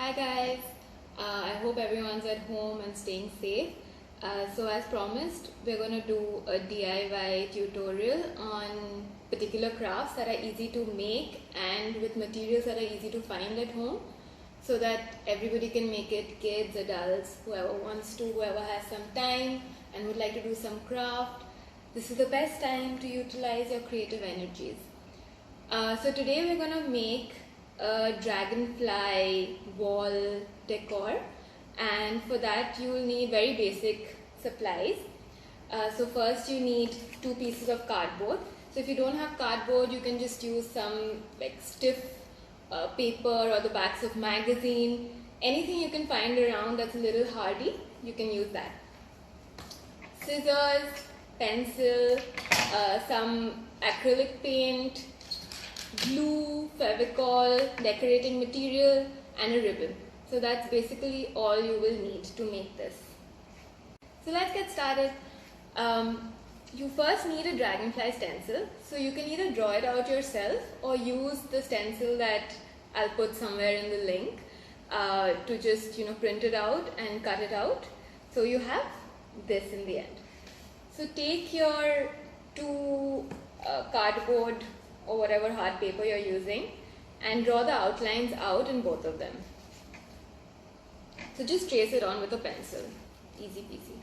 Hi guys, I hope everyone's at home and staying safe. So as promised, we're going to do a DIY tutorial on particular crafts that are easy to make and with materials that are easy to find at home so that everybody can make it, kids, adults, whoever wants to, whoever has some time and would like to do some craft. This is the best time to utilize your creative energies. So today we're going to make a dragonfly wall decor, and for that you will need very basic supplies. So first you need 2 pieces of cardboard. So if you don't have cardboard, you can just use some like stiff paper or the backs of magazine. Anything you can find around that's a little hardy, you can use that. Scissors, pencil, some acrylic paint, glue, Fevicol, decorating material and a ribbon. So that's basically all you will need to make this. So let's get started. You first need a dragonfly stencil. So you can either draw it out yourself or use the stencil that I'll put somewhere in the link to just print it out and cut it out. So you have this in the end. So take your 2 cardboard or whatever hard paper you're using and draw the outlines out in both of them. So just trace it on with a pencil. Easy peasy.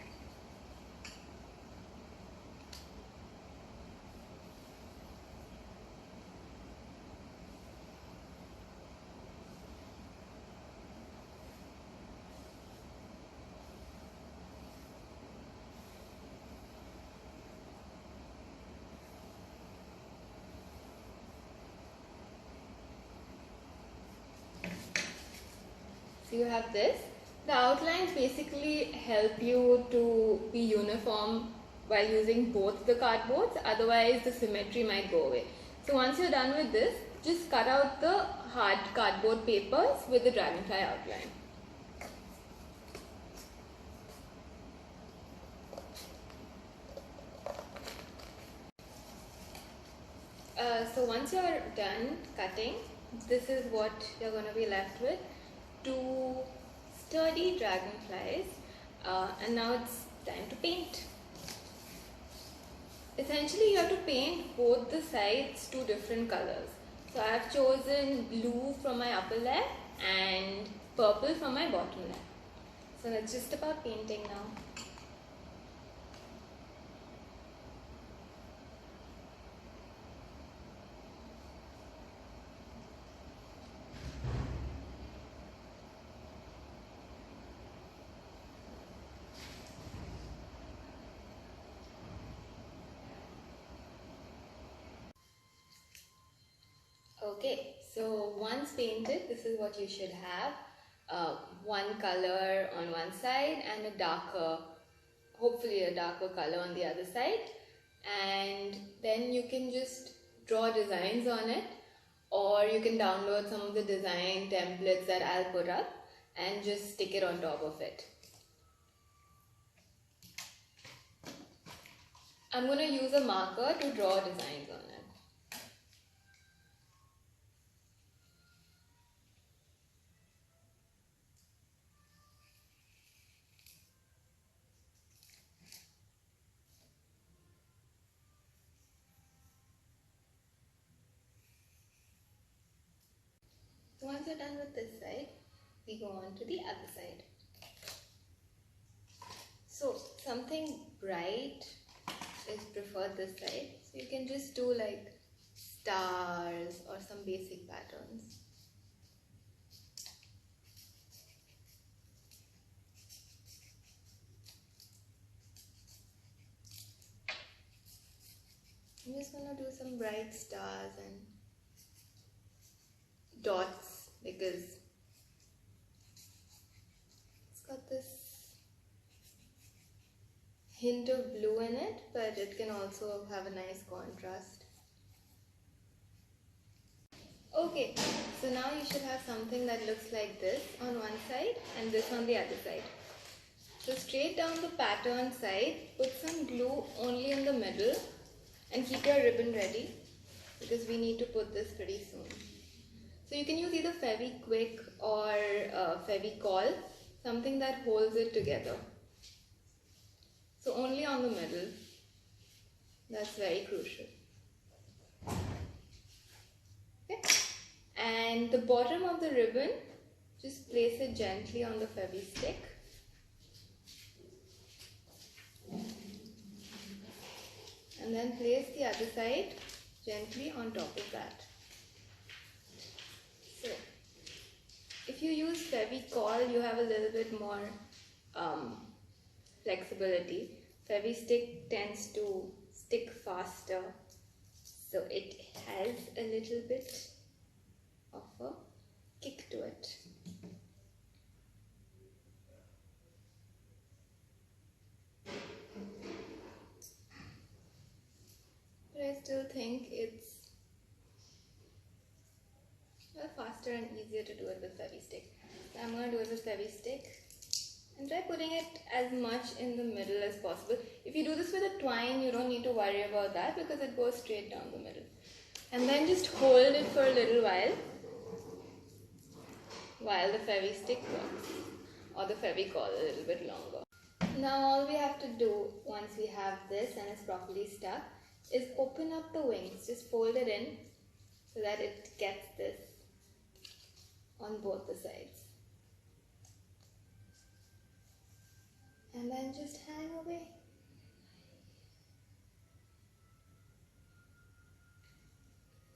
So you have this. The outlines basically help you to be uniform while using both the cardboards, otherwise the symmetry might go away. So once you're done with this, just cut out the hard cardboard papers with the dragonfly outline. So once you're done cutting, this is what you're going to be left with. 2 sturdy dragonflies, and now it's time to paint. Essentially you have to paint both the sides 2 different colors. So I have chosen blue from my upper layer and purple from my bottom layer. So that's just about painting now. Okay, so once painted, this is what you should have. One color on one side and a darker, hopefully a darker color on the other side. And then you can just draw designs on it, or you can download some of the design templates that I'll put up and just stick it on top of it. I'm going to use a marker to draw designs on it. So once you're done with this side, we go on to the other side. So something bright is preferred this side. So you can just do like stars or some basic patterns. I'm just gonna do some bright stars and dots because it's got this hint of blue in it, but it can also have a nice contrast. Okay, so now you should have something that looks like this on one side and this on the other side. So straight down the pattern side, put some glue only in the middle and keep your ribbon ready because we need to put this pretty soon. So you can use either Fevikwik or Fevicol, something that holds it together. So only on the middle. That's very crucial. Okay. And the bottom of the ribbon, just place it gently on the Fevi-stick. And then place the other side gently on top of that. So, if you use Fevicol, you have a little bit more flexibility. Fevi-stick tends to stick faster, so it has a little bit of a kick to it. But I still think it's faster and easier to do it with Fevi-stick. So I'm going to do it with Fevi-stick and try putting it as much in the middle as possible. If you do this with a twine, you don't need to worry about that because it goes straight down the middle. And then just hold it for a little while the Fevi-stick works, or the Fevicol a little bit longer. Now all we have to do once we have this and it's properly stuck is open up the wings. Just fold it in so that it gets this on both the sides. And then just hang away.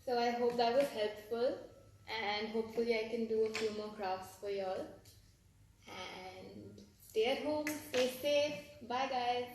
So I hope that was helpful, and hopefully I can do a few more crafts for y'all. And stay at home, stay safe. Bye guys.